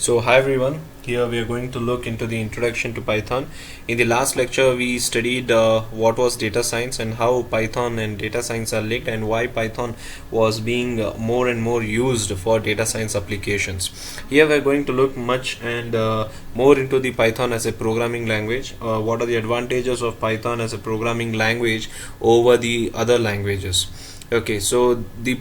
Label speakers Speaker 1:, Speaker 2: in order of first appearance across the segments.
Speaker 1: So hi everyone, here we are going to look into the introduction to Python. In the last lecture we studied what was data science and how Python and data science are linked and why Python was being more and more used for data science applications. Here we are going to look much and more into the Python as a programming language. What are the advantages of Python as a programming language over the other languages? Okay, so the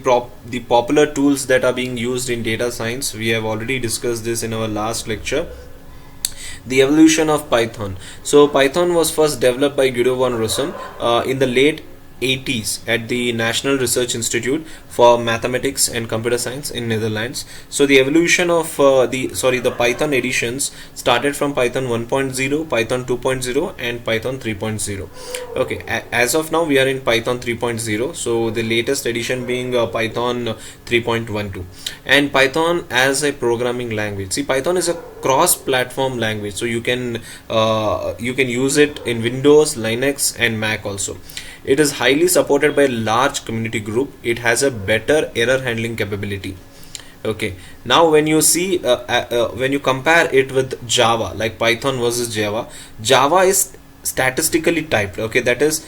Speaker 1: popular tools that are being used in data science, we have already discussed this in our last lecture. The evolution of Python. So Python was first developed by Guido van Rossum in the late 80s at the National Research Institute for Mathematics and Computer Science in Netherlands. So the evolution of the Python editions started from Python 1.0, Python 2.0 and Python 3.0. Okay, as of now we are in Python 3.0, so the latest edition being Python 3.12. And Python as a programming language. See, Python is a cross-platform language, so you can use it in Windows, Linux and Mac also. It is highly supported by a large community group. It has a better error handling capability. Okay, now when you see when you compare it with Java, like Python versus Java is statistically typed. Okay, that is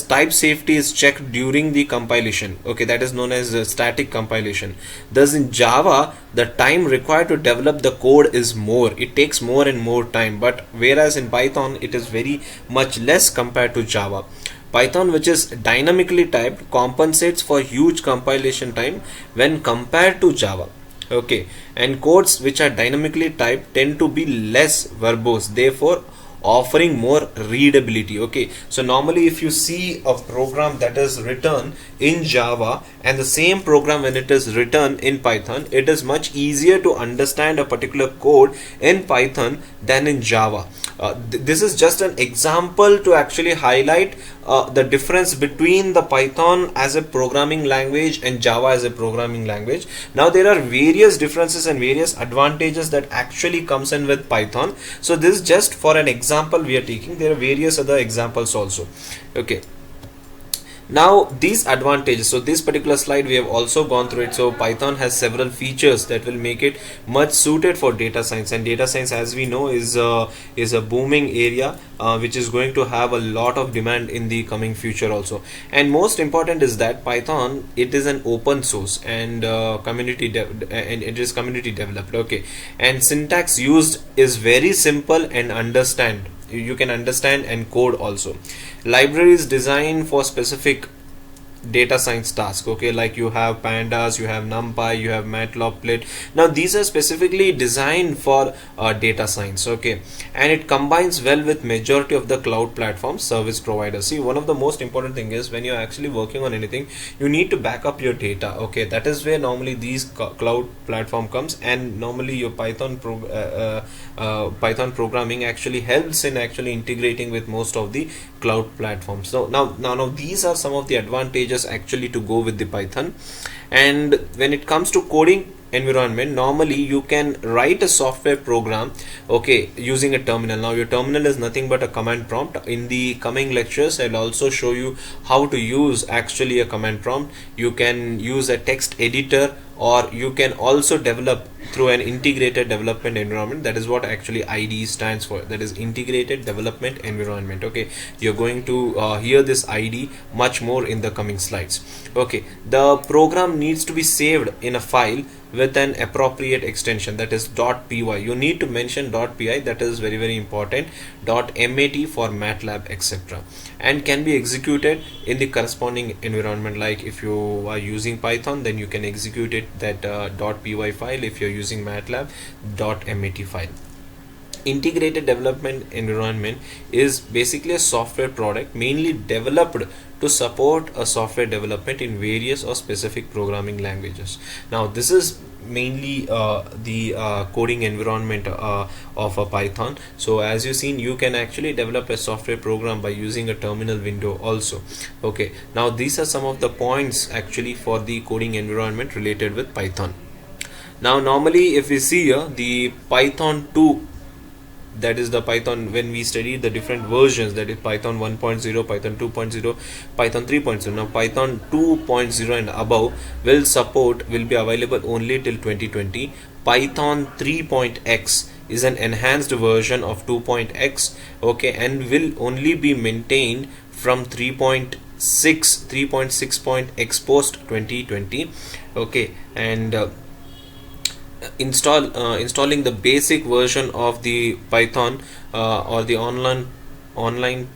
Speaker 1: type safety is checked during the compilation. Okay, that is known as static compilation. Thus in Java the time required to develop the code is more, it takes more and more time, but whereas in Python it is very much less compared to Java. Python, which is dynamically typed, compensates for huge compilation time when compared to Java. Okay, and codes which are dynamically typed tend to be less verbose, therefore offering more readability. Okay, so normally if you see a program that is written in Java and the same program when it is written in Python, it is much easier to understand a particular code in Python than in Java. This is just an example to actually highlight the difference between the Python as a programming language and Java as a programming language. Now there are various differences and various advantages that actually comes in with Python. So this is just for an example we are taking. There are various other examples also. Okay, now these advantages, so this particular slide we have also gone through it. So Python has several features that will make it much suited for data science, and data science, as we know, is a booming area which is going to have a lot of demand in the coming future also. And most important is that Python, it is an open source and it is community developed. Okay, and syntax used is very simple and you can understand and code also. Libraries designed for specific data science task. Okay, like you have pandas, you have numpy, you have matplotlib. Now these are specifically designed for data science. Okay, and it combines well with majority of the cloud platform service providers. See, one of the most important thing is when you're actually working on anything, you need to back up your data. Okay, that is where normally these cloud platform comes, and normally your Python programming actually helps in actually integrating with most of the cloud platforms. So now these are some of the advantages actually to go with the Python. And when it comes to coding environment, normally you can write a software program, okay, using a terminal. Now your terminal is nothing but a command prompt. In the coming lectures I'll also show you how to use actually a command prompt. You can use a text editor, or you can also develop through an integrated development environment. That is what actually IDE stands for, that is integrated development environment. Okay, you're going to hear this IDE much more in the coming slides. Okay, the program needs to be saved in a file with an appropriate extension, that is .py. You need to mention .py, that is very very important, .mat for MATLAB, etc., and can be executed in the corresponding environment. Like if you are using Python, then you can execute it that .py file. If you're using MATLAB, .mat file. Integrated development environment is basically a software product mainly developed to support a software development in various or specific programming languages. Now this is mainly the coding environment of a Python. So as you've seen, you can actually develop a software program by using a terminal window also. Okay, now these are some of the points actually for the coding environment related with Python. Now normally if we see here the Python 2 that is the Python, when we studied the different versions, that is Python 1.0, Python 2.0, Python 3.0. Now Python 2.0 and above will be available only till 2020. Python 3.x is an enhanced version of 2.x, okay, and will only be maintained from 3.6x post 2020, okay. And installing the basic version of the Python or the online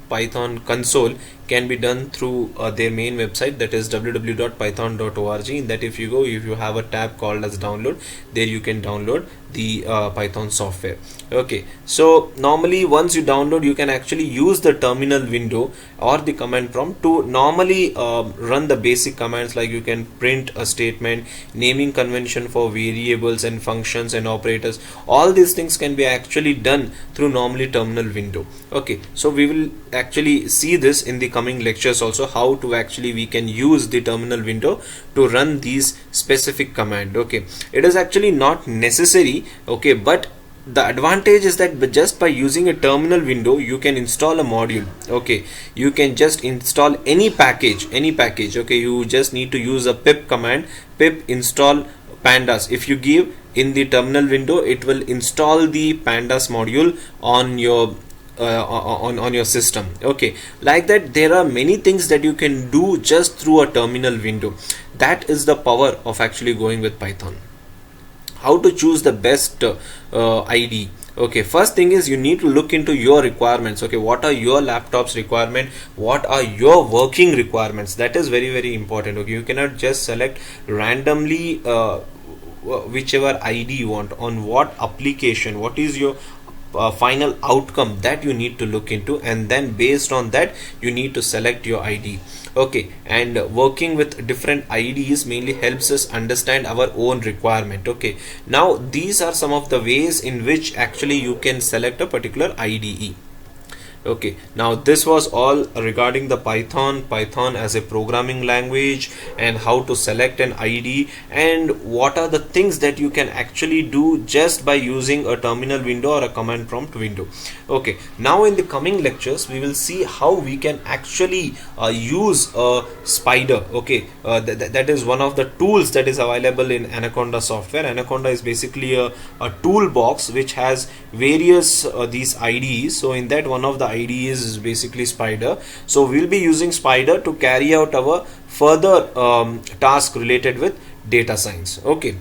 Speaker 1: Python console can be done through their main website, that is www.python.org. in that, if you have a tab called as download, there you can download the Python software, okay. So normally once you download, you can actually use the terminal window or the command prompt to normally run the basic commands, like you can print a statement, naming convention for variables and functions and operators. All these things can be actually done through normally terminal window, okay. So we will actually see this in the coming lectures also, how to actually we can use the terminal window to run these specific command, okay. It is actually not necessary, okay, but the advantage is that just by using a terminal window, you can install a module, okay. You can just install any package, okay. You just need to use a pip command, pip install pandas. If you give in the terminal window, it will install the pandas module on your on your system, okay. Like that, there are many things that you can do just through a terminal window. That is the power of actually going with Python. How to choose the best IDE? Okay, first thing is you need to look into your requirements, okay. What are your laptop's requirement? What are your working requirements? That is very, very important, okay. You cannot just select randomly whichever IDE you want on what application, what is your final outcome, that you need to look into, and then based on that you need to select your IDE, okay. And working with different IDEs mainly helps us understand our own requirement, okay. Now these are some of the ways in which actually you can select a particular IDE, okay. Now this was all regarding the Python as a programming language, and how to select an IDE, and what are the things that you can actually do just by using a terminal window or a command prompt window, okay. Now in the coming lectures, we will see how we can actually use a spider, okay. That is one of the tools that is available in Anaconda software. Anaconda is basically a toolbox which has various these IDEs. So in that, one of the IDEs is basically Spider. So we'll be using Spider to carry out our further task related with data science, okay.